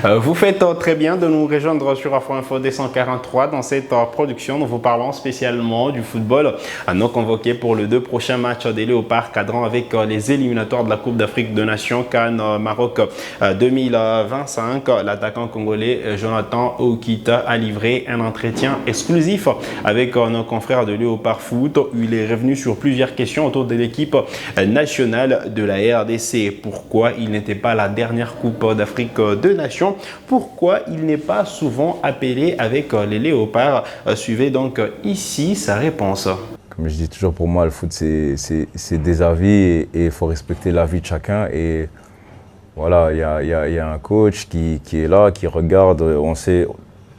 Vous faites très bien de nous rejoindre sur Afro Info D143. Dans cette production, nous vous parlons spécialement du football non convoqué pour les 2 prochains matchs des Léopards cadrant avec les éliminatoires de la Coupe d'Afrique de Nations CAN Maroc 2025. L'attaquant congolais Jonathan Okita a livré un entretien exclusif avec nos confrères de Léopard Foot. Il est revenu sur plusieurs questions autour de l'équipe nationale de la RDC. Pourquoi il n'était pas la dernière Coupe d'Afrique de Nations? Pourquoi il n'est pas souvent appelé avec les Léopards? Suivez donc ici sa réponse. Comme je dis toujours, pour moi, le foot, c'est des avis et il faut respecter l'avis de chacun. Et voilà, il y a un coach qui est là, qui regarde. On sait,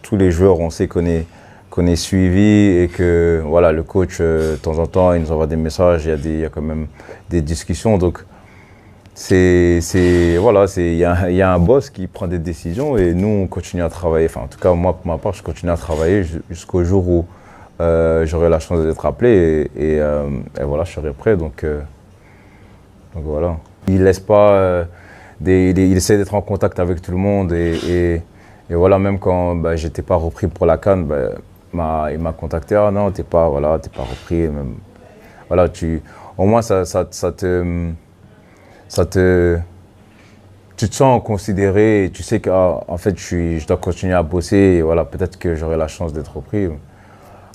tous les joueurs, on sait qu'on est suivi et que voilà, le coach, de temps en temps, il nous envoie des messages, il y a quand même des discussions. Donc, voilà, il y a un boss qui prend des décisions et nous, on continue à travailler. Enfin, en tout cas, moi, pour ma part, je continue à travailler jusqu'au jour où j'aurai la chance d'être appelé et voilà, je serai prêt. Donc voilà. Il laisse pas, il essaie d'être en contact avec tout le monde et voilà, même quand j'étais pas repris pour la CAN, il m'a contacté. Ah non, t'es pas repris. Même, voilà, au moins tu te sens considéré et tu sais qu'en fait je dois continuer à bosser et voilà, peut-être que j'aurai la chance d'être repris.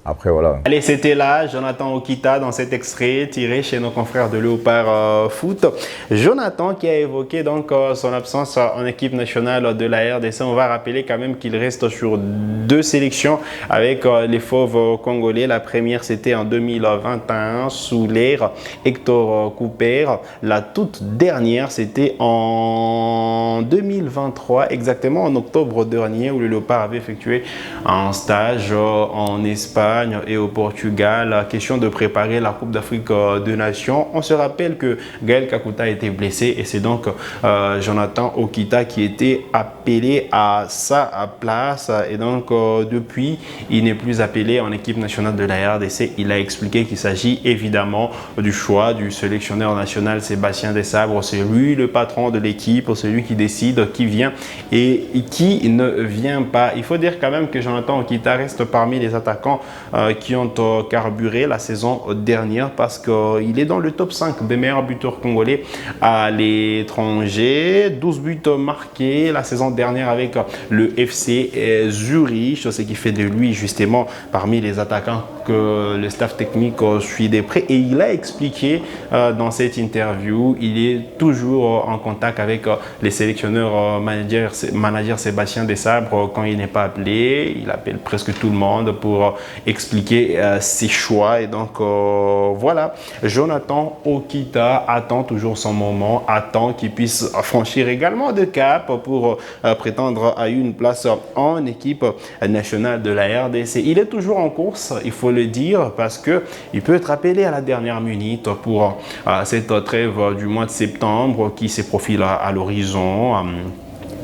Après, voilà. Allez, c'était là Jonathan Okita dans cet extrait tiré chez nos confrères de Léopard Foot. Jonathan qui a évoqué donc son absence en équipe nationale de la RDC. On va rappeler quand même qu'il reste sur 2 sélections avec les Fauves congolais. La première, c'était en 2021 sous l'ère Hector Cooper. La toute dernière, c'était en 2023, exactement en octobre dernier, où le Léopard avait effectué un stage en Espagne et au Portugal. Question de préparer la Coupe d'Afrique de Nations. On se rappelle que Gaël Kakuta a été blessé et c'est donc Jonathan Okita qui était appelé à sa place. Et donc depuis, il n'est plus appelé en équipe nationale de la RDC. Il a expliqué qu'il s'agit évidemment du choix du sélectionneur national Sébastien Desabre. C'est lui le patron de l'équipe, c'est lui qui décide qui vient et qui ne vient pas. Il faut dire quand même que Jonathan Okita reste parmi les attaquants qui ont carburé la saison dernière parce qu'il est dans le top 5 des meilleurs buteurs congolais à l'étranger. 12 buts marqués la saison dernière avec le FC Zurich, ce qui fait de lui justement parmi les attaquants que le staff technique suit de près. Et il a expliqué dans cette interview, il est toujours en contact avec les sélectionneurs manager Sébastien Desabre quand il n'est pas appelé. Il appelle presque tout le monde pour expliquer ses choix. Et donc voilà, Jonathan Okita attend toujours son moment, attend qu'il puisse franchir également de cap pour prétendre à une place en équipe nationale de la RDC. Il est toujours en course, il faut le dire, parce qu'il peut être appelé à la dernière minute pour cette trêve du mois de septembre qui se profile à l'horizon.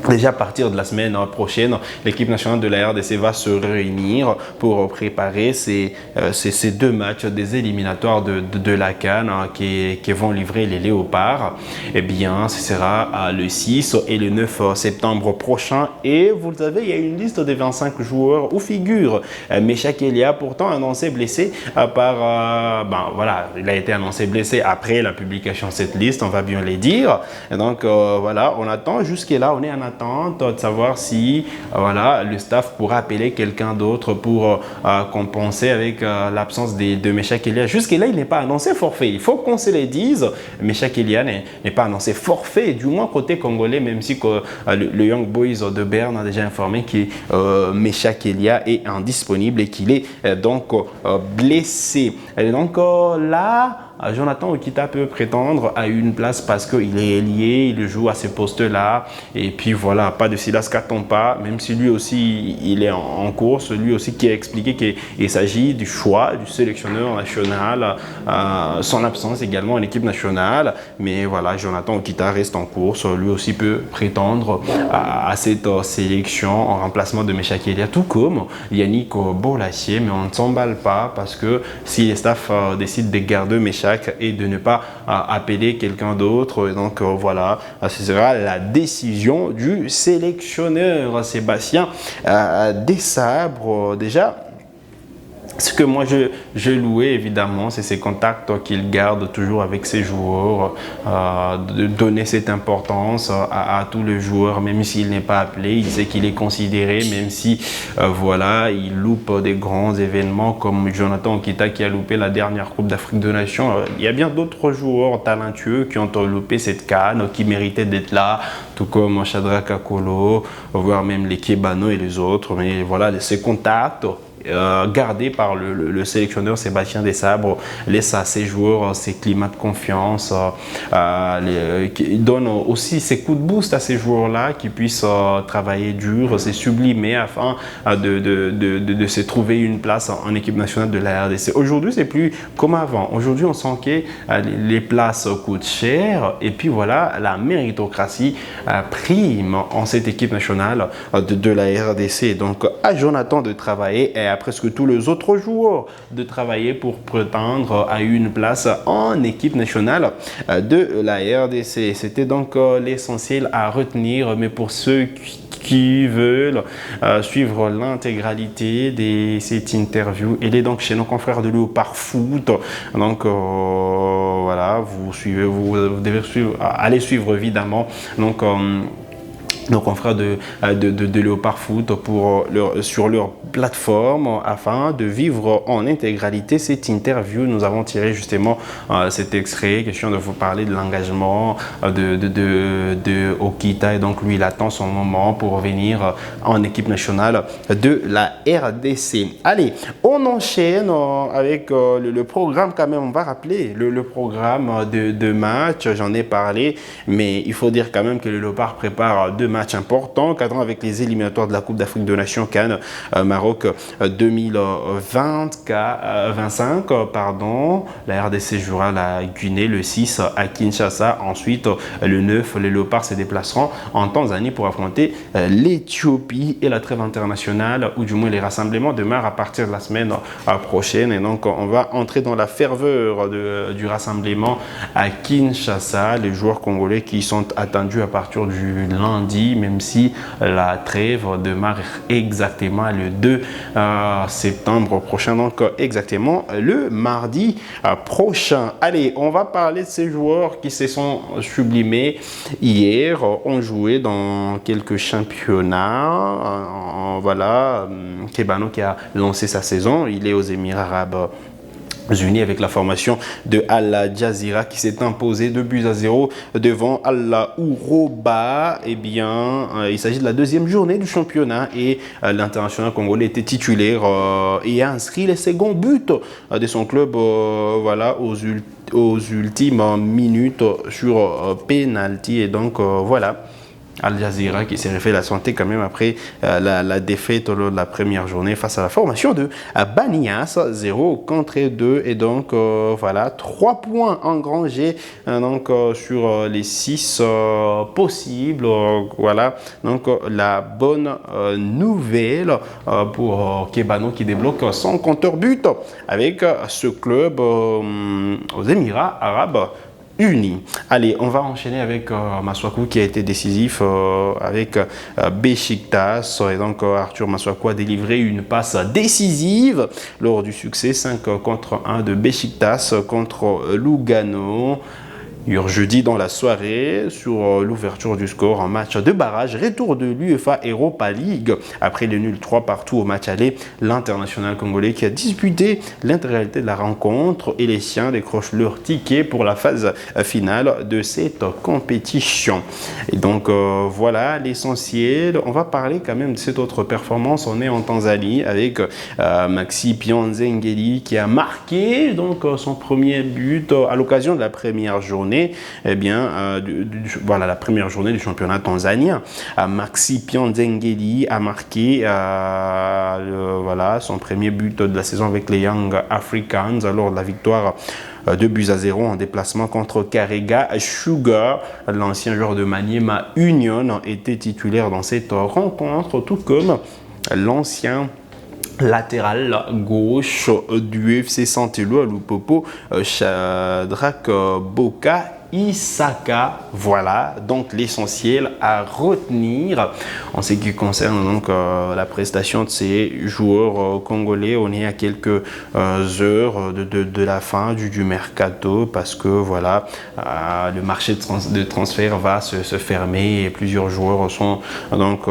Déjà à partir de la semaine prochaine, l'équipe nationale de la RDC va se réunir pour préparer ces 2 matchs des éliminatoires de la CAN qui vont livrer les Léopards. Eh bien, ce sera le 6 et le 9 septembre prochain. Et vous le savez, il y a une liste de 25 joueurs où figure Meshak Elia, pourtant annoncé blessé voilà, il a été annoncé blessé après la publication de cette liste, on va bien les dire. Et donc voilà, on attend jusqu'à là, on est en attente de savoir si voilà, le staff pourra appeler quelqu'un d'autre pour compenser avec l'absence de Meshak Elia. Jusqu'à là, il n'est pas annoncé forfait. Il faut qu'on se le dise. Meshak Elia n'est pas annoncé forfait, du moins côté congolais, même si le Young Boys de Berne a déjà informé que Meshak Elia est indisponible et qu'il est donc blessé. Et donc là, Jonathan Okita peut prétendre à une place parce qu'il est lié, il joue à ces postes-là. Et puis voilà, pas de Silas Katompa, même si lui aussi il est en course, lui aussi qui a expliqué qu'il s'agit du choix du sélectionneur national, son absence également en équipe nationale. Mais voilà, Jonathan Okita reste en course, lui aussi peut prétendre à cette sélection en remplacement de Meshak Elia, tout comme Yannick Bolassier. Mais on ne s'emballe pas parce que si les staffs décident de garder Meshak et de ne pas appeler quelqu'un d'autre, donc voilà, ce sera la décision du du sélectionneur Sébastien Desabre. Déjà, ce que moi je louais évidemment, c'est ces contacts qu'il garde toujours avec ses joueurs, de donner cette importance à tous les joueurs, même s'il n'est pas appelé, il sait qu'il est considéré, même si voilà, il loupe des grands événements comme Jonathan Okita qui a loupé la dernière Coupe d'Afrique des Nations. Il y a bien d'autres joueurs talentueux qui ont loupé cette CAN, qui méritaient d'être là, tout comme Shadrack Akolo, voire même les Kebano et les autres. Mais voilà, ces contacts gardé par le sélectionneur Sébastien Desabre laisse à ses joueurs ces climats de confiance, il donne aussi ces coups de boost à ces joueurs-là qui puissent travailler dur, se sublimer afin de se trouver une place en équipe nationale de la RDC. Aujourd'hui, c'est plus comme avant. Aujourd'hui, on sent que les places coûtent cher et puis voilà, la méritocratie prime en cette équipe nationale de la RDC. Donc, à Jonathan de travailler et à presque tous les autres joueurs de travailler pour prétendre à une place en équipe nationale de la RDC. C'était donc l'essentiel à retenir, mais pour ceux qui veulent suivre l'intégralité de cette interview, elle est donc chez nos confrères de Léopard Foot. Donc voilà, vous devez aller suivre évidemment. Donc nos confrères de Léopard Foot sur leur plateforme afin de vivre en intégralité cette interview. Nous avons tiré justement cet extrait, question de vous parler de l'engagement de Okita, et donc lui il attend son moment pour venir en équipe nationale de la RDC. Allez, on enchaîne avec le programme quand même. On va rappeler le programme de match, j'en ai parlé, mais il faut dire quand même que le Léopard prépare deux matchs importants, cadrant avec les éliminatoires de la Coupe d'Afrique des Nations CAN Maroc 2025. La RDC jouera la Guinée le 6 à Kinshasa. Ensuite, le 9, les Léopards se déplaceront en Tanzanie pour affronter l'Éthiopie, et la trêve internationale, ou du moins les rassemblements, demeurent à partir de la semaine prochaine. Et donc, on va entrer dans la ferveur du rassemblement à Kinshasa. Les joueurs congolais qui sont attendus à partir du lundi, même si la trêve démarre exactement le 2 septembre prochain, donc exactement le mardi prochain. Allez, on va parler de ces joueurs qui se sont sublimés hier, ont joué dans quelques championnats. Voilà, Kebano qui a lancé sa saison, il est aux Émirats Arabes Unis avec la formation de Al Jazeera qui s'est imposé 2-0 devant Al Ouroba. Eh bien, il s'agit de la deuxième journée du championnat et l'international congolais était titulaire et a inscrit les seconds buts de son club voilà, aux ultimes minutes sur penalty. Et donc, voilà. Al Jazeera qui s'est refait la santé quand même après la défaite lors de la première journée face à la formation de Banias, 0-2, et donc voilà, 3 points engrangés donc sur les 6 possibles. Voilà, donc la bonne nouvelle pour Kebano qui débloque son compteur but avec ce club aux Émirats Arabes Unis. Allez, on va enchaîner avec Maswaku qui a été décisif avec Besiktas. Et donc Arthur Maswaku a délivré une passe décisive lors du succès 5-1 de Besiktas contre Lugano. Jeudi dans la soirée, sur l'ouverture du score en match de barrage, retour de l'UEFA Europa League. Après le nul 3-2 au match aller, l'international congolais qui a disputé l'intégralité de la rencontre et les siens décrochent leur ticket pour la phase finale de cette compétition. Et donc voilà l'essentiel. On va parler quand même de cette autre performance. On est en Tanzanie avec Maxi Pianzengeli qui a marqué donc son premier but à l'occasion de la première journée. Eh bien, voilà, la première journée du championnat tanzanien. Maxi Pianzengeli a marqué voilà, son premier but de la saison avec les Young Africans lors de la victoire 2-0 en déplacement contre Karega Sugar. L'ancien joueur de Maniema Union était titulaire dans cette rencontre, tout comme l'ancien latéral gauche du FC Saint-Éloi à Lupopo, Shadrack Boka Isaka. Voilà donc l'essentiel à retenir en ce qui concerne donc la prestation de ces joueurs congolais. On est à quelques heures de la fin du mercato, parce que voilà, le marché de transfert va se fermer et plusieurs joueurs sont donc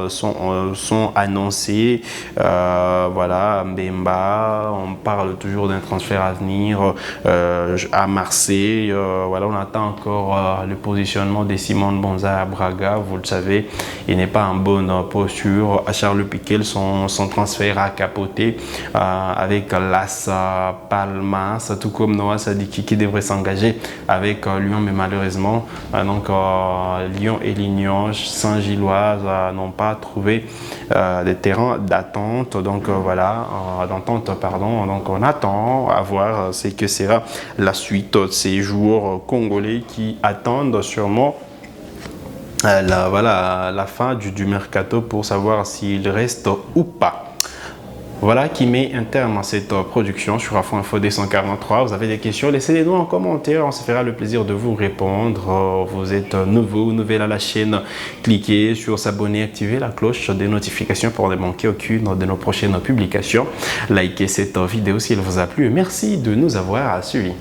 sont annoncés. Voilà, Mbemba, on parle toujours d'un transfert à venir à Marseille. Voilà, on attend encore le positionnement de Simon Bonza à Braga. Vous le savez, il n'est pas en bonne posture. À Charles Piquel, son transfert a capoté avec Las Palmas, tout comme Noah Sadiki qui devrait s'engager avec Lyon, mais malheureusement Lyon et l'Union Saint-Gilloise n'ont pas trouvé des terrains d'attente. Donc voilà, donc on attend à voir ce que sera la suite de ces joueurs congolais qui attendent sûrement la fin du mercato pour savoir s'il reste ou pas. Voilà qui met un terme à cette production sur Afro Info D143. Vous avez des questions, laissez-les nous en commentaire. On se fera le plaisir de vous répondre. Vous êtes nouveau ou nouvelle à la chaîne, cliquez sur s'abonner, activez la cloche des notifications pour ne manquer aucune de nos prochaines publications. Likez cette vidéo si elle vous a plu. Merci de nous avoir suivis.